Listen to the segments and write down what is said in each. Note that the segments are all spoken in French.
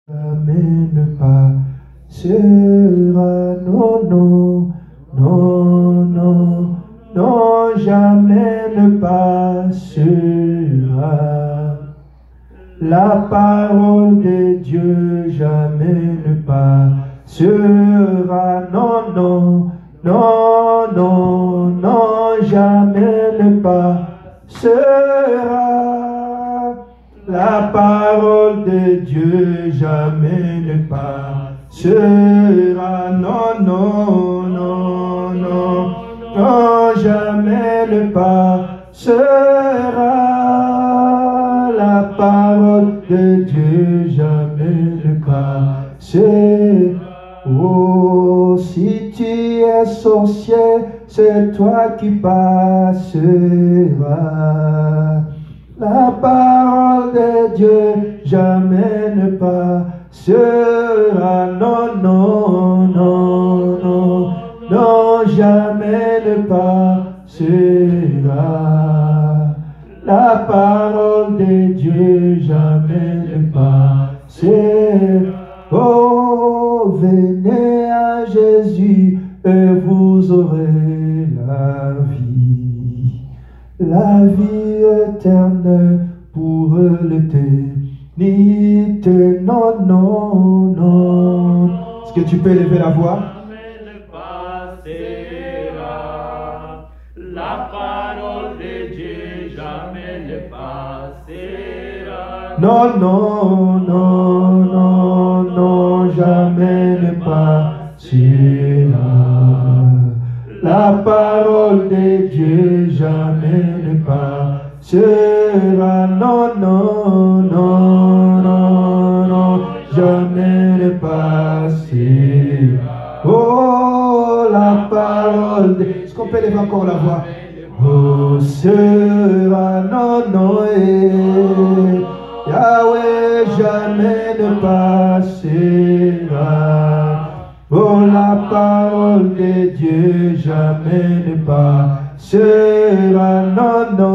Jamais ne passera, non, non, non, non, non, jamais ne passera. La parole de Dieu jamais ne passera, non, non, non, non, non, jamais ne passera. La parole de Dieu jamais ne passera, non, non, non, non, non, jamais ne passera. La parole de Dieu jamais ne passera. Oh, si tu es sorcier, c'est toi qui passeras. La parole de Dieu jamais ne passera, non, non, non, non, non, jamais ne passera. La parole de Dieu jamais ne passera. Oh, venez à Jésus et vous aurez la vie éternelle pour l'éternité. Non, non, non. Est-ce que tu peux élever la voix? La parole de Dieu jamais ne passera. Non, non, non, non, non, jamais ne passera. La parole de Dieu jamais ne passera. Non, non, non, non, non, jamais ne passera. Oh, la parole de... Est-ce qu'on peut lever encore la voix? Oh, sera, non, non, Yahweh jamais ne passera. Oh, la parole de Dieu jamais ne passera. Non, non,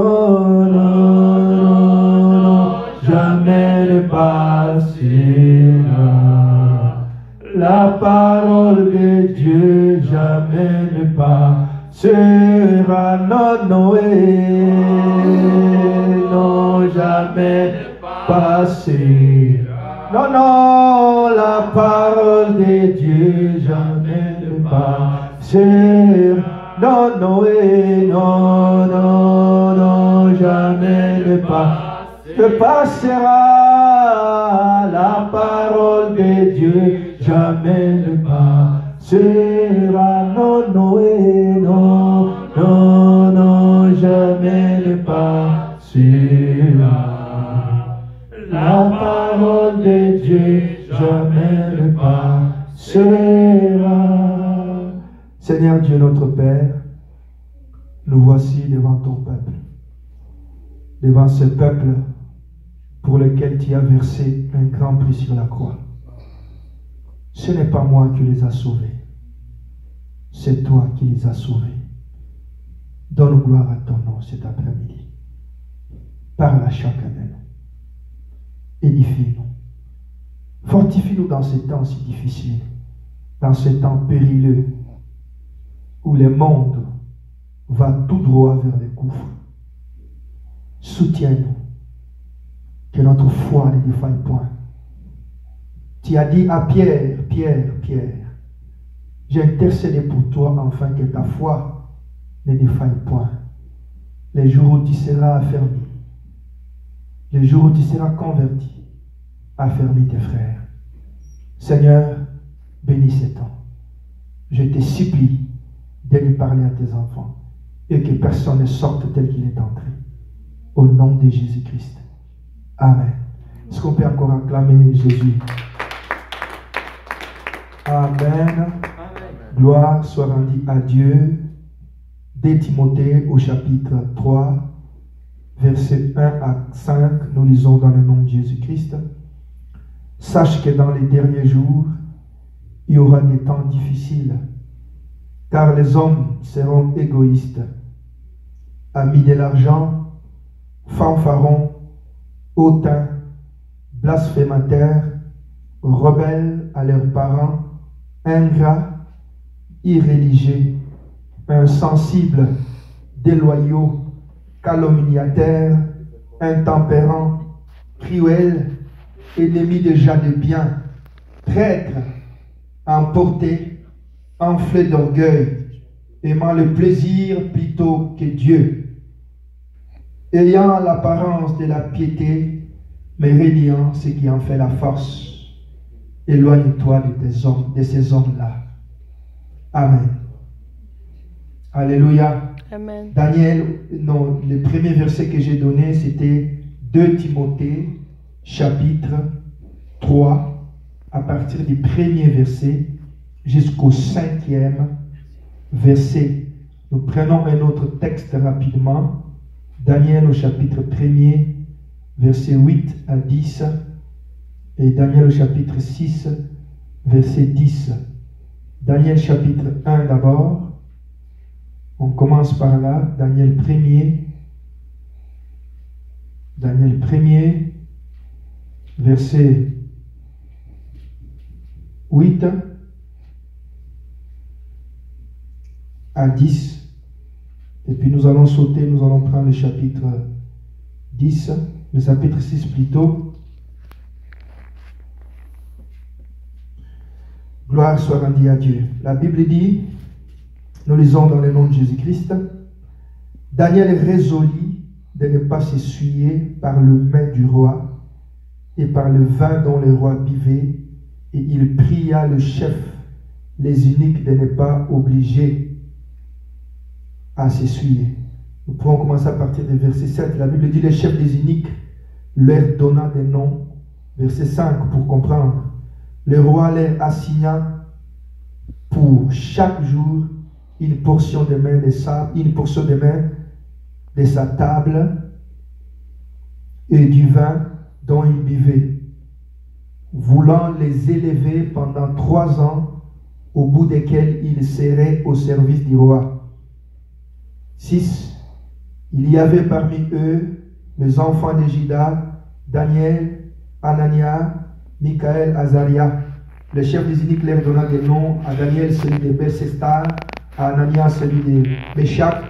non, non, jamais ne passera. La parole de Dieu jamais ne passera. Non, non, non, jamais passera. Non, non, la parole de Dieu jamais ne passera. Non, non, non, non, non, jamais ne passera. La parole de Dieu jamais ne passera. Non, non, non, non, non, jamais ne passera. La parole de Dieu jamais ne passera. Seigneur Dieu notre Père, nous voici devant ton peuple, devant ce peuple pour lequel tu as versé un grand prix sur la croix. Ce n'est pas moi qui les a sauvés, c'est toi qui les as sauvés. Donne gloire à ton nom cet après-midi. Parle à chacun de nous. Édifie-nous. Fortifie-nous dans ces temps si difficiles, dans ces temps périlleux, où le monde va tout droit vers les gouffres. Soutiens-nous, que notre foi ne défaille point. Tu as dit à Pierre, Pierre, j'ai intercédé pour toi afin que ta foi ne défaille point. Les jours où tu seras affermi, les jours où tu seras converti, affermis tes frères. Seigneur, bénis ces temps. Je te supplie de lui parler à tes enfants et que personne ne sorte tel qu'il est entré. Au nom de Jésus-Christ. Amen. Est-ce qu'on peut encore acclamer Jésus? Amen. Gloire soit rendue à Dieu. Dès Timothée au chapitre 3, versets 1 à 5, nous lisons dans le nom de Jésus-Christ. Sache que dans les derniers jours, il y aura des temps difficiles, car les hommes seront égoïstes, amis de l'argent, fanfarons, hautains, blasphémateurs, rebelles à leurs parents, ingrats, irréligieux, insensibles, déloyaux, calomniateurs, intempérants, cruels, ennemis déjà de bien, traîtres, emportés, enflés d'orgueil, aimant le plaisir plutôt que Dieu, ayant l'apparence de la piété, mais régnant ce qui en fait la force. Éloigne-toi de ces hommes-là. Amen. Alléluia. Amen. Daniel, non, le premier verset que j'ai donné, c'était 2 Timothée, chapitre 3, à partir du premier verset jusqu'au 5e verset. Nous prenons un autre texte rapidement. Daniel au chapitre 1er, verset 8 à 10. Et Daniel au chapitre 6, verset 10. Daniel chapitre 1 d'abord. On commence par là. Daniel 1er. Daniel 1er, verset 8 à 10. Et puis nous allons sauter, nous allons prendre le chapitre 10, le chapitre 6 plutôt. Gloire soit rendue à Dieu. La Bible dit, nous lisons dans le nom de Jésus-Christ, Daniel résolut de ne pas s'essuyer par le main du roi et par le vin dont le roi buvait, et il pria le chef, les eunuques, de ne pas obliger à s'essuyer. Nous pouvons commencer à partir du verset 7. La Bible dit, le chef des eunuques leur donna des noms. Verset 5 pour comprendre. Le roi leur assigna pour chaque jour une portion de main de sa table et du vin dont ils buvaient, voulant les élever pendant 3 ans, au bout desquels ils seraient au service du roi. 6. Il y avait parmi eux les enfants de Juda, Daniel, Anania, Michaël, Azaria. Le chef des eunuques leur donna des noms: à Daniel celui de Belsestar, à Anania celui de Meshach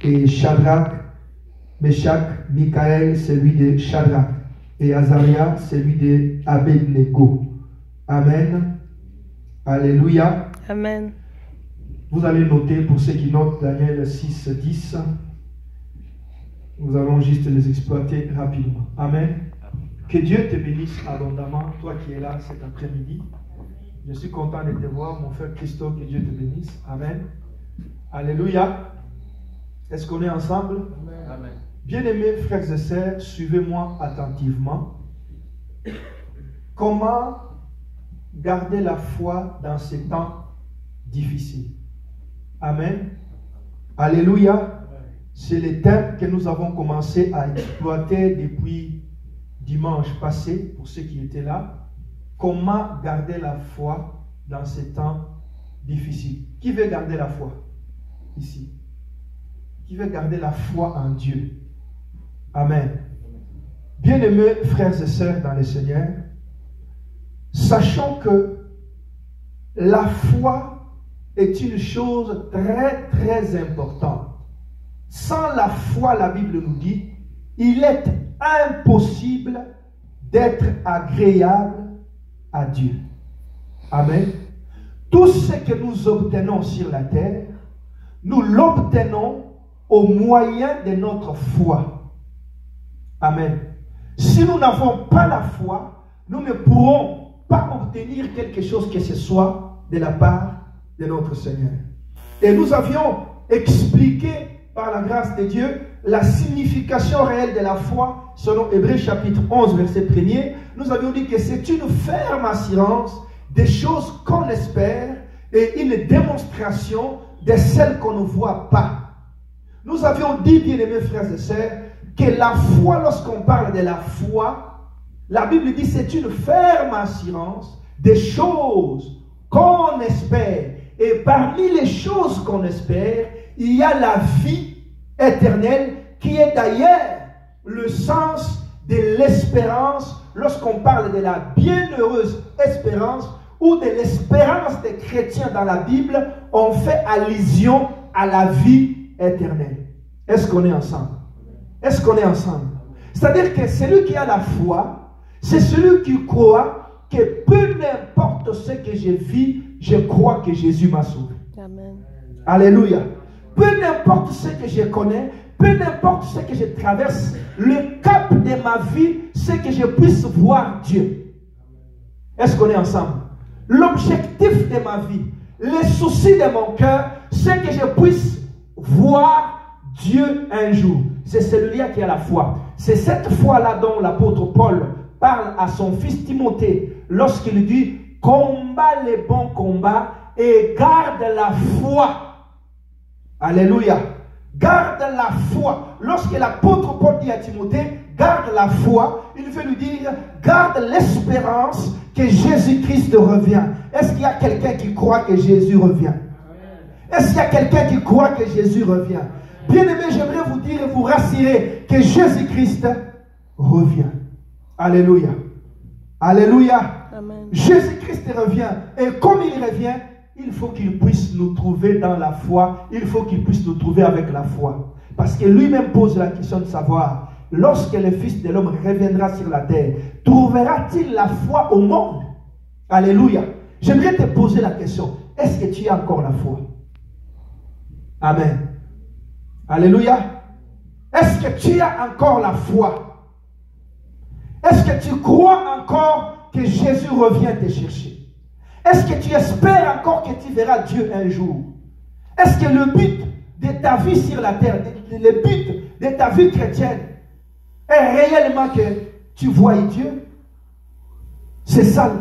et Shadrach, Michaël celui de Shadrach, et Azaria celui de Abednego. Amen. Alléluia. Amen. Vous allez noter, pour ceux qui notent, Daniel 6, 10. Nous allons juste les exploiter rapidement. Amen. Que Dieu te bénisse abondamment, toi qui es là cet après-midi. Je suis content de te voir, mon frère Christo, que Dieu te bénisse. Amen. Alléluia. Est-ce qu'on est ensemble? Amen. Bien-aimés frères et sœurs, suivez-moi attentivement. Comment garder la foi dans ces temps difficiles? Amen. Alléluia. C'est le thème que nous avons commencé à exploiter depuis dimanche passé, pour ceux qui étaient là. Comment garder la foi dans ces temps difficiles? Qui veut garder la foi ici? Qui veut garder la foi en Dieu? Amen. Bien-aimés frères et sœurs dans le Seigneur, sachons que la foi est une chose très très importante. Sans la foi, la Bible nous dit, il est impossible d'être agréable à Dieu. Amen. Tout ce que nous obtenons sur la terre, nous l'obtenons au moyen de notre foi. Amen. Si nous n'avons pas la foi, nous ne pourrons pas obtenir quelque chose que ce soit de la part de notre Seigneur. Et nous avions expliqué par la grâce de Dieu la signification réelle de la foi selon Hébreux chapitre 11 verset 1er. Nous avions dit que c'est une ferme assurance des choses qu'on espère et une démonstration de celles qu'on ne voit pas. Nous avions dit, bien-aimés frères et sœurs, que la foi, lorsqu'on parle de la foi, la Bible dit c'est une ferme assurance des choses qu'on espère. Et parmi les choses qu'on espère, il y a la vie éternelle qui est d'ailleurs le sens de l'espérance lorsqu'on parle de la bienheureuse espérance ou de l'espérance des chrétiens dans la Bible, on fait allusion à la vie éternelle. Est-ce qu'on est ensemble? Est-ce qu'on est ensemble? C'est-à-dire que celui qui a la foi, c'est celui qui croit que peu importe ce que je vis, je crois que Jésus m'a sauvé. Amen. Alléluia. Peu importe ce que je connais, peu importe ce que je traverse, le cap de ma vie, c'est que je puisse voir Dieu. Est-ce qu'on est ensemble? L'objectif de ma vie, les soucis de mon cœur, c'est que je puisse voir Dieu un jour. C'est celui-là qui a la foi. C'est cette foi-là dont l'apôtre Paul parle à son fils Timothée lorsqu'il dit « Combat les bons combats et garde la foi. » Alléluia. Garde la foi. Lorsque l'apôtre Paul dit à Timothée « Garde la foi », il veut lui dire « Garde l'espérance que Jésus-Christ revient. » Est-ce qu'il y a quelqu'un qui croit que Jésus revient? Est-ce qu'il y a quelqu'un qui croit que Jésus revient? Bien-aimé, j'aimerais vous dire et vous rassurer que Jésus-Christ revient. Alléluia. Alléluia. Jésus-Christ revient. Et comme il revient, il faut qu'il puisse nous trouver dans la foi. Il faut qu'il puisse nous trouver avec la foi. Parce que lui-même pose la question de savoir, lorsque le Fils de l'homme reviendra sur la terre, trouvera-t-il la foi au monde? Alléluia. J'aimerais te poser la question. Est-ce que tu as encore la foi? Amen. Alléluia. Est-ce que tu as encore la foi? Est-ce que tu crois encore que Jésus revient te chercher? Est-ce que tu espères encore que tu verras Dieu un jour? Est-ce que le but de ta vie sur la terre, le but de ta vie chrétienne est réellement que tu vois Dieu? C'est ça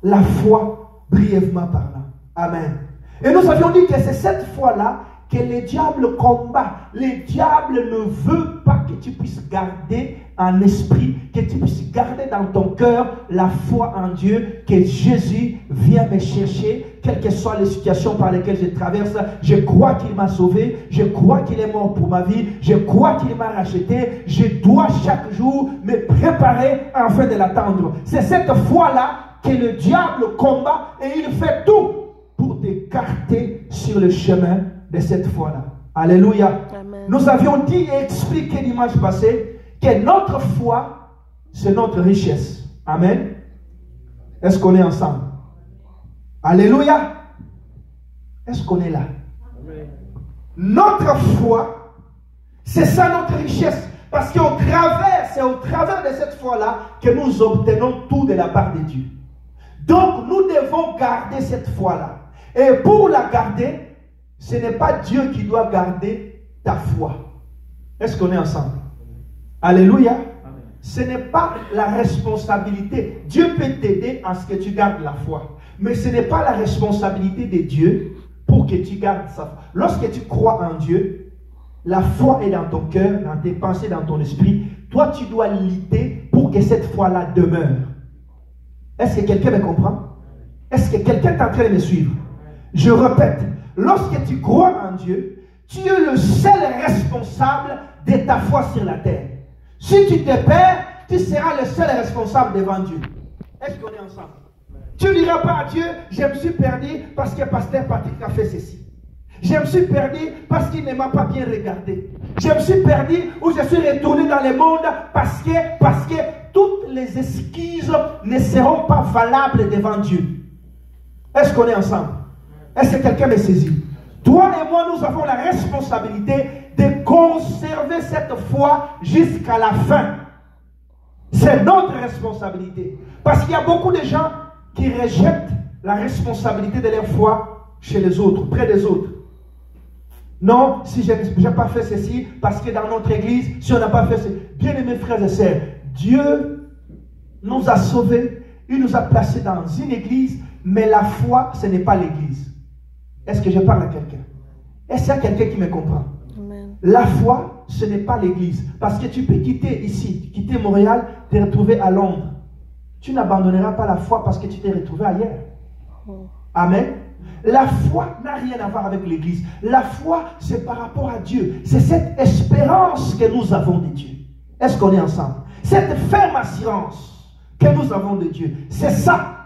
la foi, brièvement parlant. Amen. Et nous avions dit que c'est cette foi-là que le diable combat. Le diable ne veut pas que tu puisses garder en esprit, que tu puisses garder dans ton cœur la foi en Dieu, que Jésus vient me chercher, quelles que soient les situations par lesquelles je traverse. Je crois qu'il m'a sauvé, je crois qu'il est mort pour ma vie, je crois qu'il m'a racheté, je dois chaque jour me préparer afin de l'attendre. C'est cette foi-là que le diable combat et il fait tout pour t'écarter sur le chemin de cette foi-là. Alléluia. Amen. Nous avions dit et expliqué dimanche passé que notre foi, c'est notre richesse. Amen. Est-ce qu'on est ensemble? Alléluia. Est-ce qu'on est là? Amen. Notre foi, c'est ça notre richesse. Parce c'est au travers de cette foi-là que nous obtenons tout de la part de Dieu. Donc nous devons garder cette foi-là. Et pour la garder, ce n'est pas Dieu qui doit garder ta foi. Est-ce qu'on est ensemble? Alléluia. Amen. Ce n'est pas la responsabilité. Dieu peut t'aider à ce que tu gardes la foi. Mais ce n'est pas la responsabilité de Dieu pour que tu gardes sa foi. Lorsque tu crois en Dieu, la foi est dans ton cœur, dans tes pensées, dans ton esprit. Toi, tu dois lutter pour que cette foi-là demeure. Est-ce que quelqu'un me comprend? Est-ce que quelqu'un est en train de me suivre? Je répète. Lorsque tu crois en Dieu, tu es le seul responsable de ta foi sur la terre. Si tu te perds, tu seras le seul responsable devant Dieu. Est-ce qu'on est ensemble? Tu ne diras pas à Dieu, je me suis perdu parce que pasteur Patrick a fait ceci. Je me suis perdu parce qu'il ne m'a pas bien regardé. Je me suis perdu ou je suis retourné dans le monde parce que toutes les excuses ne seront pas valables devant Dieu. Est-ce qu'on est ensemble? Est-ce que quelqu'un me saisit? Toi et moi, nous avons la responsabilité de conserver cette foi jusqu'à la fin. C'est notre responsabilité. Parce qu'il y a beaucoup de gens qui rejettent la responsabilité de leur foi chez les autres, près des autres. Non, si je n'ai pas fait ceci, parce que dans notre église, si on n'a pas fait ceci. Bien-aimés frères et sœurs, Dieu nous a sauvés, il nous a placés dans une église, mais la foi, ce n'est pas l'église. Est-ce que je parle à quelqu'un? Est-ce qu'il y a quelqu'un qui me comprend? Amen. La foi, ce n'est pas l'église. Parce que tu peux quitter ici, quitter Montréal, te retrouver à Londres. Tu n'abandonneras pas la foi parce que tu t'es retrouvé ailleurs. Amen. La foi n'a rien à voir avec l'église. La foi, c'est par rapport à Dieu. C'est cette espérance que nous avons de Dieu. Est-ce qu'on est ensemble? Cette ferme assurance que nous avons de Dieu. C'est ça,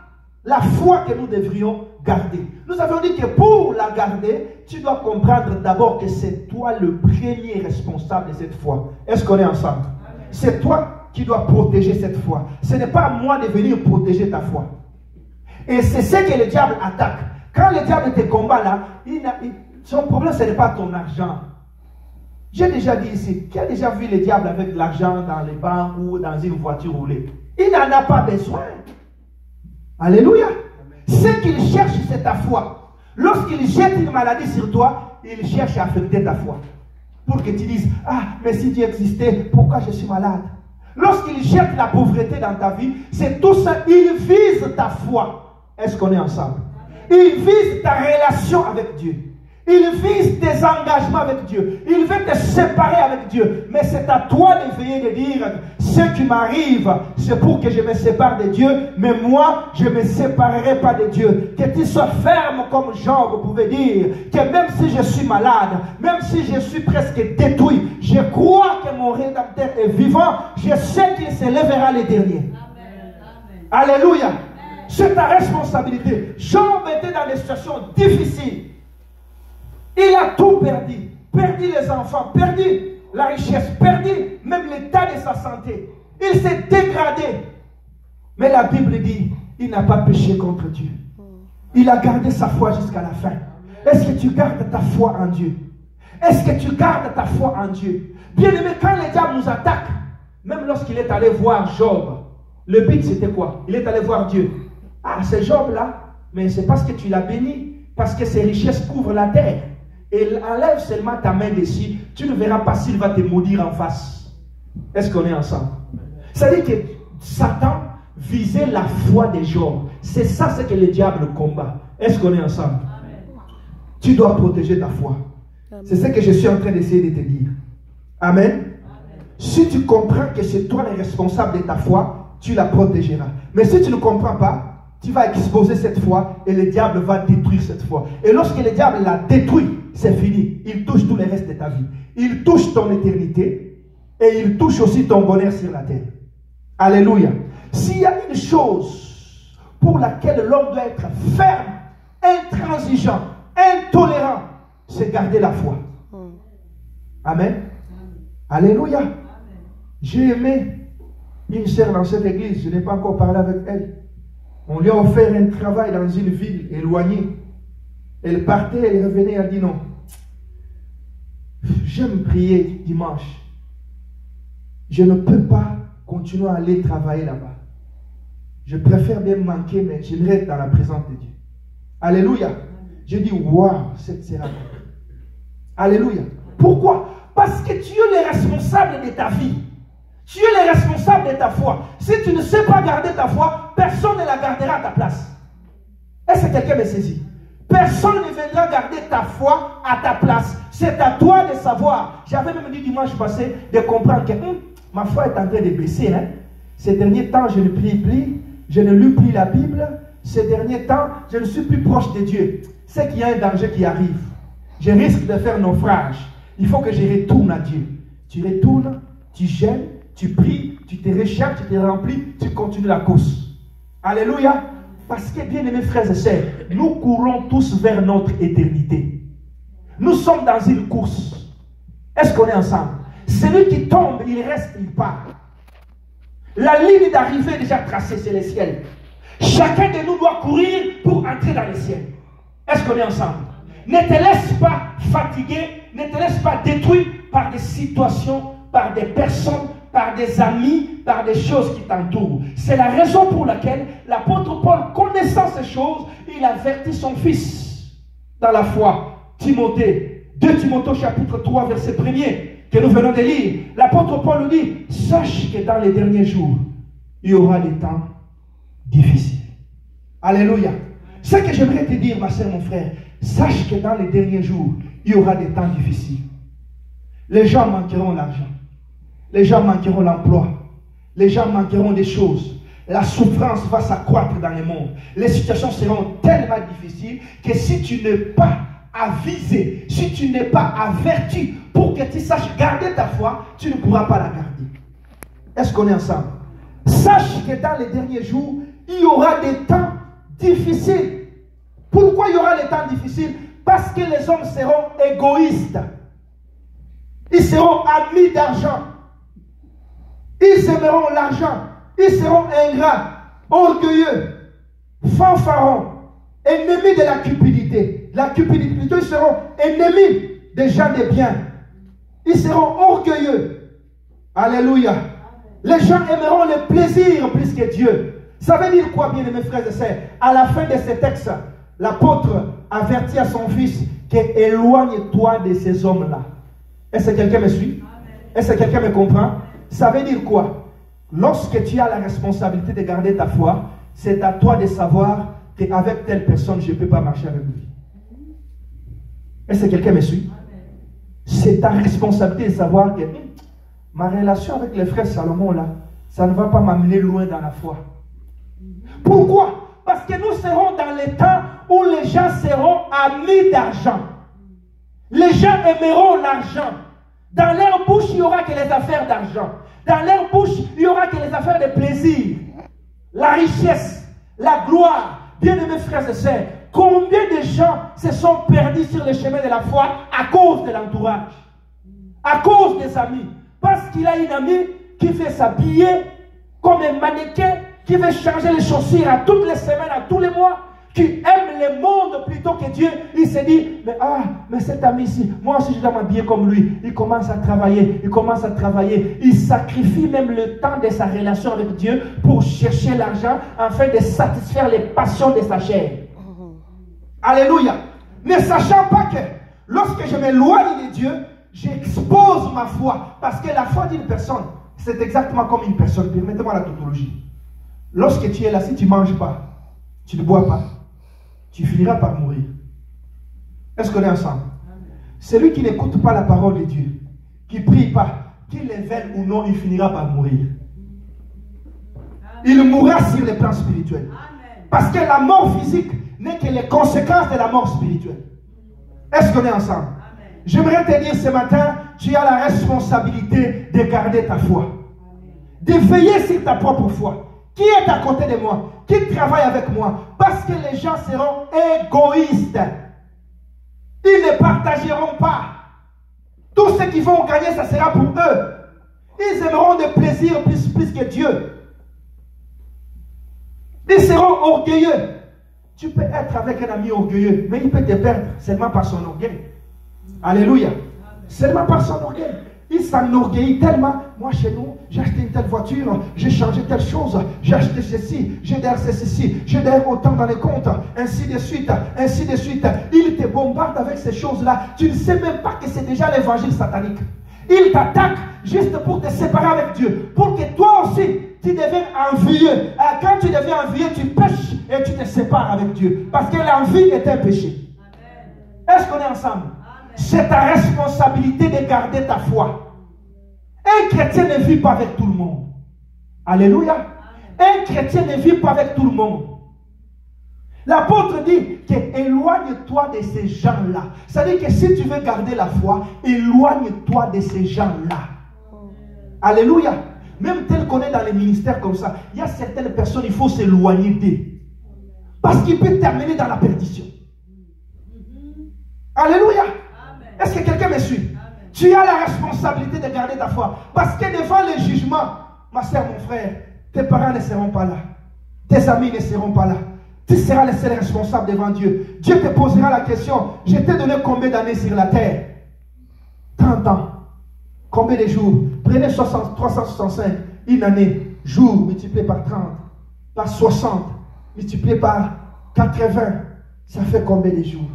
la foi que nous devrions garder. Nous avons dit que pour la garder, tu dois comprendre d'abord que c'est toi le premier responsable de cette foi. Est-ce qu'on est ensemble? C'est toi qui dois protéger cette foi. Ce n'est pas à moi de venir protéger ta foi. Et c'est ce que le diable attaque. Quand le diable te combat là, son problème ce n'est pas ton argent. J'ai déjà dit ici, qui a déjà vu le diable avec de l'argent dans les banques ou dans une voiture roulée? Il n'en a pas besoin. Alléluia. Ce qu'il cherche, c'est ta foi. Lorsqu'il jette une maladie sur toi, il cherche à affecter ta foi. Pour que tu dises, ah, mais si Dieu existait, pourquoi je suis malade? Lorsqu'il jette la pauvreté dans ta vie, c'est tout ça, il vise ta foi. Est-ce qu'on est ensemble? Il vise ta relation avec Dieu. Il vise tes engagements avec Dieu. Il veut te séparer avec Dieu. Mais c'est à toi de veiller, de dire, ce qui m'arrive, c'est pour que je me sépare de Dieu. Mais moi, je ne me séparerai pas de Dieu. Que tu sois ferme comme Job pouvait dire. Que même si je suis malade, même si je suis presque détruit, je crois que mon Rédempteur est vivant. Je sais qu'il se lèvera le dernier. Amen. Alléluia. C'est ta responsabilité. Job était dans des situations difficiles. Il a tout perdu. Perdu les enfants, perdu la richesse, perdu même l'état de sa santé. Il s'est dégradé. Mais la Bible dit, il n'a pas péché contre Dieu. Il a gardé sa foi jusqu'à la fin. Est-ce que tu gardes ta foi en Dieu? Est-ce que tu gardes ta foi en Dieu? Bien aimé, quand le diable nous attaque, même lorsqu'il est allé voir Job, le but c'était quoi? Il est allé voir Dieu. Ah, c'est Job là, mais c'est parce que tu l'as béni, parce que ses richesses couvrent la terre. Et enlève seulement ta main dessus, tu ne verras pas s'il va te maudire en face. Est-ce qu'on est ensemble? C'est-à-dire que Satan visait la foi de Job. C'est ça ce que le diable combat. Est-ce qu'on est ensemble? Amen. Tu dois protéger ta foi. C'est ce que je suis en train d'essayer de te dire. Amen. Amen. Si tu comprends que c'est toi le responsable de ta foi, tu la protégeras. Mais si tu ne comprends pas, tu vas exposer cette foi et le diable va détruire cette foi. Et lorsque le diable la détruit, c'est fini. Il touche tout le reste de ta vie. Il touche ton éternité et il touche aussi ton bonheur sur la terre. Alléluia. S'il y a une chose pour laquelle l'homme doit être ferme, intransigeant, intolérant, c'est garder la foi. Amen. Alléluia. J'ai aimé une sœur dans cette église. Je n'ai pas encore parlé avec elle. On lui a offert un travail dans une ville éloignée. Elle partait, elle revenait, elle dit non. J'aime prier dimanche. Je ne peux pas continuer à aller travailler là-bas. Je préfère bien manquer, mais j'aimerais être dans la présence de Dieu. Alléluia. J'ai dit, waouh, cette sera. Alléluia. Pourquoi? Parce que tu es le responsable de ta vie. Tu es le responsable de ta foi. Si tu ne sais pas garder ta foi, personne ne la gardera à ta place. Est-ce que quelqu'un me saisit? Personne ne viendra garder ta foi à ta place. C'est à toi de savoir. J'avais même dit dimanche passé de comprendre que ma foi est en train de baisser. Ces derniers temps, je ne prie plus. Je ne lis plus la Bible. Ces derniers temps, je ne suis plus proche de Dieu. C'est qu'il y a un danger qui arrive. Je risque de faire naufrage. Il faut que je retourne à Dieu. Tu retournes, tu gênes, tu pries, tu te recherches, tu te remplis, tu continues la course. Alléluia. Parce que, bien aimés frères et sœurs, nous courons tous vers notre éternité. Nous sommes dans une course. Est-ce qu'on est ensemble? Celui qui tombe, il reste, il part. La ligne d'arrivée est déjà tracée, c'est le ciel. Chacun de nous doit courir pour entrer dans le ciel. Est-ce qu'on est ensemble? Ne te laisse pas fatiguer, ne te laisse pas détruire par des situations, par des personnes, par des amis, par des choses qui t'entourent. C'est la raison pour laquelle l'apôtre Paul, connaissant ces choses, il avertit son fils dans la foi. Timothée, 2 Timothée chapitre 3 verset 1er que nous venons de lire. L'apôtre Paul nous dit, sache que dans les derniers jours, il y aura des temps difficiles. Alléluia. Ce que j'aimerais te dire, ma soeur, mon frère, sache que dans les derniers jours, il y aura des temps difficiles. Les gens manqueront l'argent. Les gens manqueront l'emploi. Les gens manqueront des choses. La souffrance va s'accroître dans le monde. Les situations seront tellement difficiles que si tu n'es pas avisé, si tu n'es pas averti pour que tu saches garder ta foi, tu ne pourras pas la garder. Est-ce qu'on est ensemble? Sache que dans les derniers jours, il y aura des temps difficiles. Pourquoi il y aura des temps difficiles? Parce que les hommes seront égoïstes. Ils seront amis d'argent. Ils aimeront l'argent. Ils seront ingrats, orgueilleux, fanfarons, ennemis de la cupidité. La cupidité, plutôt, ils seront ennemis des gens de bien. Ils seront orgueilleux. Alléluia. Les gens aimeront le plaisir plus que Dieu. Ça veut dire quoi, bien mes frères et sœurs? À la fin de ce texte, l'apôtre avertit à son fils qu'éloigne-toi de ces hommes-là. Est-ce que quelqu'un me suit? Est-ce que quelqu'un me comprend? Ça veut dire quoi? Lorsque tu as la responsabilité de garder ta foi, c'est à toi de savoir qu'avec telle personne, je ne peux pas marcher avec lui. Est-ce que quelqu'un me suit? C'est ta responsabilité de savoir que ma relation avec le frère Salomon, là, ça ne va pas m'amener loin dans la foi. Pourquoi? Parce que nous serons dans les temps où les gens seront amis d'argent. Les gens aimeront l'argent. Dans leur bouche, il n'y aura que les affaires d'argent. Dans leur bouche, il n'y aura que les affaires de plaisir. La richesse, la gloire. Bien-aimés frères et sœurs, combien de gens se sont perdus sur le chemin de la foi à cause de l'entourage, à cause des amis? Parce qu'il a une amie qui fait s'habiller comme un mannequin, qui veut changer les chaussures à toutes les semaines, à tous les mois, qui aime le monde plutôt que Dieu. Il se dit, mais cet ami ici, moi aussi je dois m'habiller comme lui. Il commence à travailler, il sacrifie même le temps de sa relation avec Dieu pour chercher l'argent afin de satisfaire les passions de sa chair. Alléluia. Ne sachant pas que lorsque je m'éloigne de Dieu, j'expose ma foi. Parce que la foi d'une personne, c'est exactement comme une personne. Permettez-moi la tautologie. Lorsque tu es là, si tu ne manges pas, tu ne bois pas, tu finiras par mourir. Est-ce qu'on est ensemble? Celui qui n'écoute pas la parole de Dieu, qui ne prie pas, qu'il le veuille ou non, il finira par mourir. Il mourra sur le plan spirituel. Parce que la mort physique n'est que les conséquences de la mort spirituelle. Est-ce qu'on est ensemble? J'aimerais te dire ce matin, tu as la responsabilité de garder ta foi. De veiller sur ta propre foi. Qui est à côté de moi? Qui travaille avec moi? Parce que les gens seront égoïstes. Ils ne partageront pas. Tout ce qu'ils vont gagner, ça sera pour eux. Ils aimeront des plaisirs plus que Dieu. Ils seront orgueilleux. Tu peux être avec un ami orgueilleux, mais il peut te perdre seulement par son orgueil. Alléluia. Seulement par son orgueil. Il s'enorgueillit tellement. Moi, chez nous, j'ai acheté une telle voiture, j'ai changé telle chose, j'ai acheté ceci, j'ai derrière ceci, j'ai derrière autant dans les comptes, ainsi de suite, ainsi de suite. Il te bombarde avec ces choses-là. Tu ne sais même pas que c'est déjà l'évangile satanique. Il t'attaque juste pour te séparer avec Dieu, pour que toi aussi, tu deviennes envieux. Quand tu deviens envieux, tu pêches et tu te sépares avec Dieu. Parce que l'envie est un péché. Est-ce qu'on est ensemble? C'est ta responsabilité de garder ta foi. Un chrétien ne vit pas avec tout le monde. Alléluia. Un chrétien ne vit pas avec tout le monde. L'apôtre dit que éloigne-toi de ces gens-là. C'est-à-dire que si tu veux garder la foi, éloigne-toi de ces gens-là. Alléluia. Même tel qu'on est dans les ministères comme ça, il y a certaines personnes, il faut s'éloigner d'eux. Parce qu'il peut t'amener dans la perdition. Alléluia. Est-ce que quelqu'un me suit? Tu as la responsabilité de garder ta foi. Parce que devant le jugement, ma soeur, mon frère, tes parents ne seront pas là. Tes amis ne seront pas là. Tu seras le seul responsable devant Dieu. Dieu te posera la question, je t'ai donné combien d'années sur la terre? 30 ans. Combien de jours? Prenez 365, une année, jour multiplié par 30, par 60, multiplié par 80, ça fait combien de jours?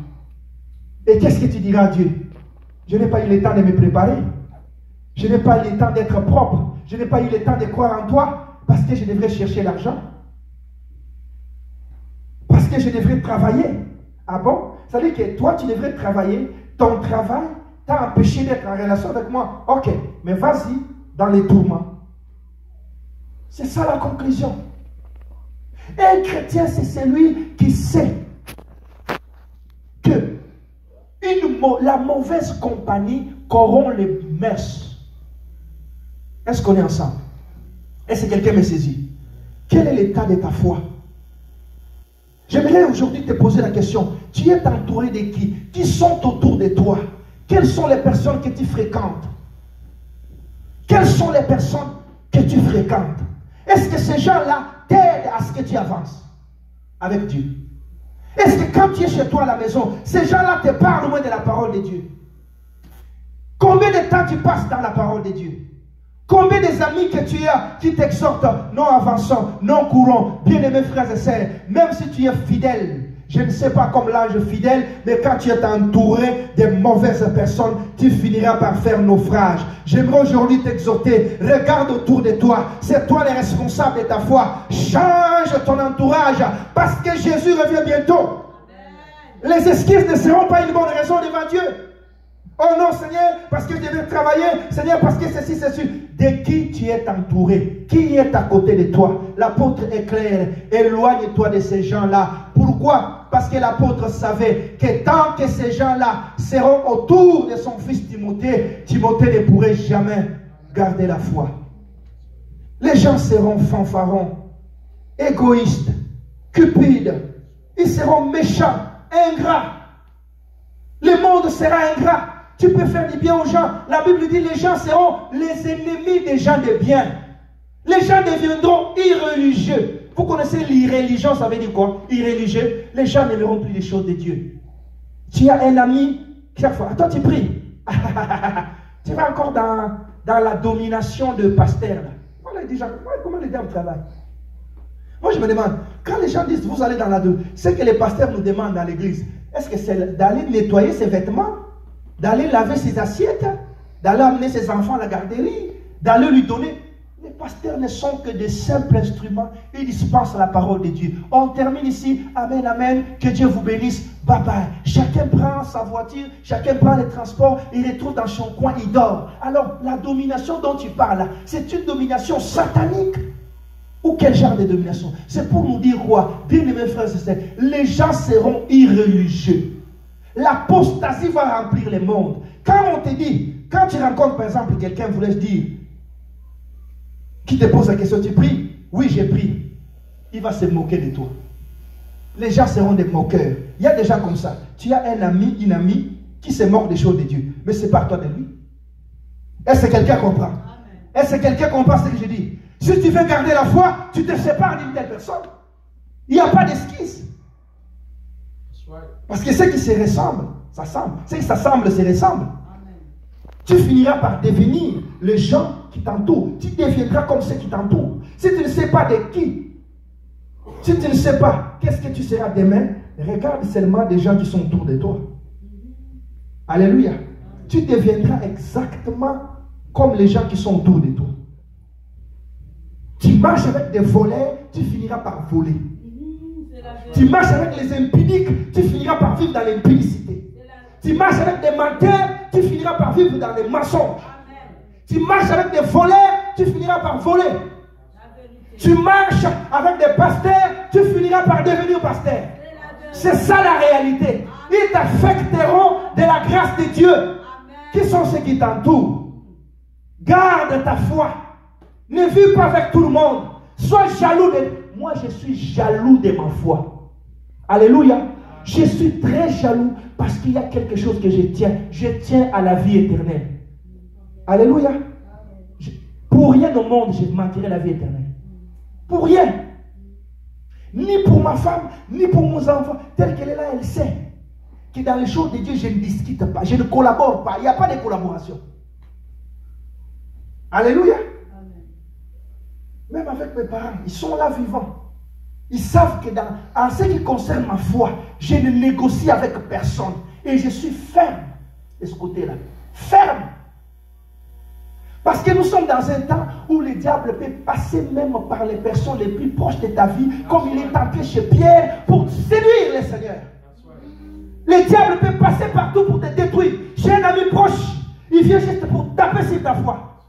Et qu'est-ce que tu diras à Dieu? Je n'ai pas eu le temps de me préparer. Je n'ai pas eu le temps d'être propre. Je n'ai pas eu le temps de croire en toi parce que je devrais chercher l'argent. Parce que je devrais travailler. Ah bon? Ça veut dire que toi, tu devrais travailler. Ton travail t'a empêché d'être en relation avec moi. Ok, mais vas-y dans les tourments. C'est ça la conclusion. Un chrétien, c'est celui qui sait que la mauvaise compagnie corrompt les mœurs. Est-ce qu'on est ensemble? Est-ce que quelqu'un me saisit? Quel est l'état de ta foi? J'aimerais aujourd'hui te poser la question. Tu es entouré de qui? Qui sont autour de toi? Quelles sont les personnes que tu fréquentes? Quelles sont les personnes que tu fréquentes? Est-ce que ces gens-là t'aident à ce que tu avances avec Dieu? Est-ce que quand tu es chez toi à la maison, ces gens-là te parlent au moins de la parole de Dieu? Combien de temps tu passes dans la parole de Dieu? Combien des amis que tu as qui t'exhortent, non avançons, non courons, bien-aimés frères et sœurs, même si tu es fidèle, je ne sais pas comme l'ange fidèle, mais quand tu es entouré de mauvaises personnes, tu finiras par faire naufrage. J'aimerais aujourd'hui t'exhorter, regarde autour de toi, c'est toi le responsable de ta foi. Change ton entourage, parce que Jésus revient bientôt. Les excuses ne seront pas une bonne raison devant Dieu. Oh non Seigneur, parce que je vais travailler, Seigneur, parce que ceci, ceci. De qui tu es entouré? Qui est à côté de toi? L'apôtre est clair, éloigne-toi de ces gens-là. Pourquoi? Parce que l'apôtre savait que tant que ces gens-là seront autour de son fils Timothée, Timothée ne pourrait jamais garder la foi. Les gens seront fanfarons, égoïstes, cupides, ils seront méchants, ingrats. Le monde sera ingrat. Tu peux faire du bien aux gens. La Bible dit les gens seront les ennemis des gens de bien. Les gens deviendront irréligieux. Vous connaissez l'irréligion, ça veut dire quoi? Irréligieux. Les gens n'aimeront plus les choses de Dieu. Tu as un ami, chaque fois, attends, tu pries. Tu vas encore dans la domination de pasteur. Voilà, déjà, comment les dames travaillent? Moi, je me demande, quand les gens disent vous allez dans la domination, c'est que les pasteurs nous demandent dans l'église. Est-ce que c'est d'aller nettoyer ses vêtements, d'aller laver ses assiettes, d'aller amener ses enfants à la garderie, d'aller lui donner? Les pasteurs ne sont que de simples instruments. Ils dispensent la parole de Dieu. On termine ici. Amen, amen. Que Dieu vous bénisse. Bye bye. Chacun prend sa voiture, chacun prend les transports, il retrouve dans son coin, il dort. Alors, la domination dont tu parles, c'est une domination satanique. Ou quel genre de domination? C'est pour nous dire quoi? Bien mes frères et sœurs, les gens seront irréligieux. L'apostasie va remplir le monde. Quand on te dit, quand tu rencontres par exemple quelqu'un, vous laisse dire, qui te pose la question, tu pries? Oui, j'ai prié. Il va se moquer de toi. Les gens seront des moqueurs. Il y a des gens comme ça. Tu as un ami, une amie qui se moque des choses de Dieu. Mais sépare-toi de lui. Est-ce que quelqu'un comprend? Est-ce que quelqu'un comprend ce que je dis? Si tu veux garder la foi, tu te sépares d'une telle personne. Il n'y a pas d'esquisse. Parce que ceux qui se ressemblent, ça semble. Ceux qui s'assemblent se ressemblent. Tu finiras par devenir les gens qui t'entourent. Tu deviendras comme ceux qui t'entourent. Si tu ne sais pas de qui, si tu ne sais pas qu'est-ce que tu seras demain, regarde seulement des gens qui sont autour de toi. Alléluia. Tu deviendras exactement comme les gens qui sont autour de toi. Tu marches avec des voleurs, tu finiras par voler. Tu marches avec les impudiques, tu finiras par vivre dans l'impudicité. Tu marches avec des menteurs, tu finiras par vivre dans les mensonges. Tu marches avec des voleurs, tu finiras par voler. Tu marches avec des pasteurs, tu finiras par devenir pasteur. C'est ça la réalité. Ils t'affecteront de la grâce de Dieu. Qui sont ceux qui t'entourent? Garde ta foi. Ne vis pas avec tout le monde. Sois jaloux de... Moi, je suis jaloux de ma foi. Alléluia. Je suis très jaloux parce qu'il y a quelque chose que je tiens. Je tiens à la vie éternelle. Alléluia. Pour rien au monde, je manquerai la vie éternelle. Pour rien. Ni pour ma femme, ni pour mes enfants. Telle qu'elle est là, elle sait que dans les choses de Dieu, je ne discute pas. Je ne collabore pas. Il n'y a pas de collaboration. Alléluia. Même avec mes parents, ils sont là vivants. Ils savent que en ce qui concerne ma foi, je ne négocie avec personne. Et je suis ferme de ce côté-là. Ferme. Parce que nous sommes dans un temps où le diable peut passer même par les personnes les plus proches de ta vie, comme il est entré chez Pierre pour séduire les seigneurs. Le diable peut passer partout pour te détruire. J'ai un ami proche, il vient juste pour taper sur ta foi.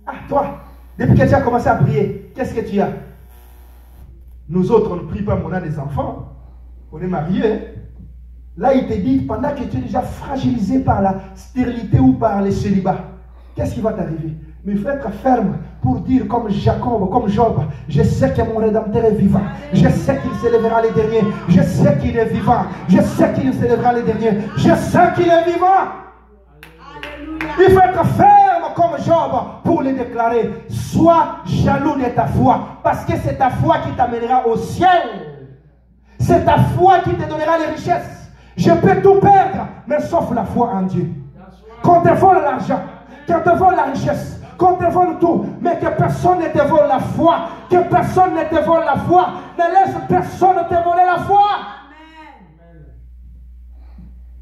Ah, toi, depuis que tu as commencé à prier, qu'est-ce que tu as? Nous autres, on ne prie pas, mais on a des enfants. On est mariés. Hein? Là, il te dit, pendant que tu es déjà fragilisé par la stérilité ou par les célibats, qu'est-ce qui va t'arriver? Mais il faut être ferme pour dire comme Jacob, comme Job, je sais que mon Rédempteur est vivant. Je sais qu'il s'élèvera les derniers. Je sais qu'il est vivant. Je sais qu'il s'élèvera les derniers. Je sais qu'il est vivant. Il faut être ferme comme Job pour le déclarer. Sois jaloux de ta foi, parce que c'est ta foi qui t'amènera au ciel. C'est ta foi qui te donnera les richesses. Je peux tout perdre, mais sauf la foi en Dieu. Qu'on te vole l'argent, qu'on te vole la richesse, qu'on te vole tout, mais que personne ne te vole la foi. Que personne ne te vole la foi. Ne laisse personne te voler la foi.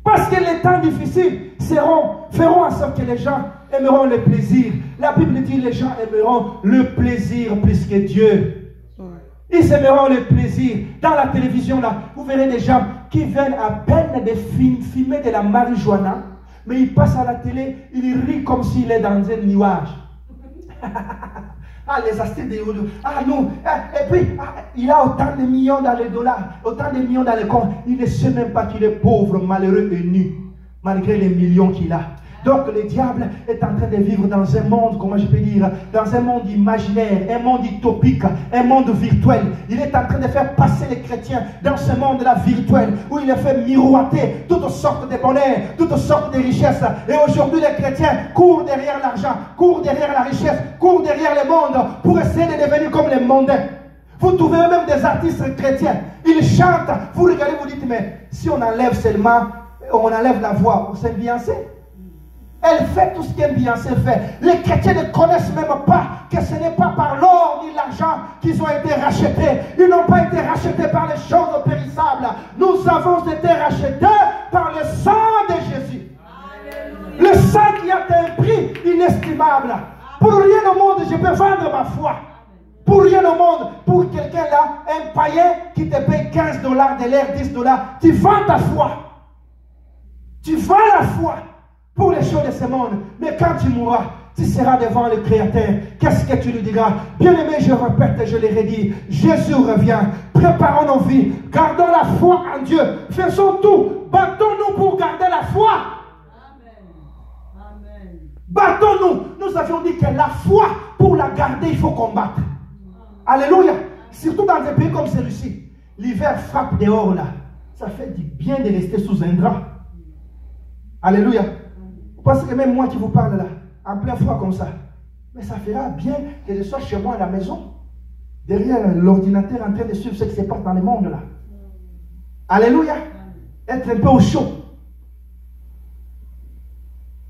Parce que les temps difficiles feront en sorte que les gens aimeront le plaisir. La Bible dit que les gens aimeront le plaisir plus que Dieu. Ils aimeront le plaisir. Dans la télévision, là, vous verrez des gens qui viennent à peine de filmer de la marijuana, mais ils passent à la télé, ils rient comme s'il est dans un nuage. Ah, les astuces de Yodo. Ah non. Et puis, il a autant de millions dans les dollars, autant de millions dans les comptes. Il ne sait même pas qu'il est pauvre, malheureux et nu, malgré les millions qu'il a. Donc le diable est en train de vivre dans un monde, comment je peux dire, dans un monde imaginaire, un monde utopique, un monde virtuel. Il est en train de faire passer les chrétiens dans ce monde-là virtuel, où il les fait miroiter toutes sortes de bonheur, toutes sortes de richesses. Et aujourd'hui les chrétiens courent derrière l'argent, courent derrière la richesse, courent derrière le monde pour essayer de devenir comme les mondains. Vous trouvez même des artistes chrétiens, ils chantent, vous regardez, vous dites, mais si on enlève seulement, on enlève la voix, c'est Beyoncé. Elle fait tout ce qu'un Beyoncé fait. Les chrétiens ne connaissent même pas que ce n'est pas par l'or ni l'argent qu'ils ont été rachetés. Ils n'ont pas été rachetés par les choses périssables. Nous avons été rachetés par le sang de Jésus. Alléluia. Le sang qui a un prix inestimable. Pour rien au monde, je peux vendre ma foi. Pour rien au monde, pour quelqu'un là, un païen qui te paye $15 de l'air, $10, tu vends ta foi. Tu vends la foi pour les choses de ce monde. Mais quand tu mourras, tu seras devant le Créateur. Qu'est-ce que tu lui diras? Bien-aimé, je répète et je le redis, Jésus revient. Préparons nos vies. Gardons la foi en Dieu. Faisons tout. Battons-nous pour garder la foi. Amen. Battons-nous. Nous avions dit que la foi, pour la garder, il faut combattre. Alléluia. Surtout dans des pays comme celui-ci. L'hiver frappe dehors là. Ça fait du bien de rester sous un drap. Alléluia. Parce que même moi qui vous parle là, en plein froid comme ça, mais ça fera bien que je sois chez moi à la maison, derrière l'ordinateur en train de suivre ce qui se passe dans le monde là. Alléluia. Être un peu au chaud.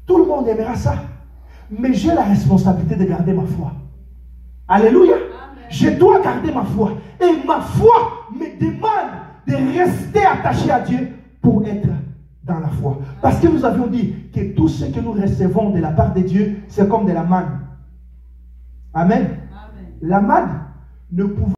Tout le monde aimera ça. Mais j'ai la responsabilité de garder ma foi. Alléluia. Je dois garder ma foi. Et ma foi me demande de rester attaché à Dieu pour être dans la foi. Parce que nous avions dit que tout ce que nous recevons de la part de Dieu, c'est comme de la manne. Amen. Amen. La manne ne pouvait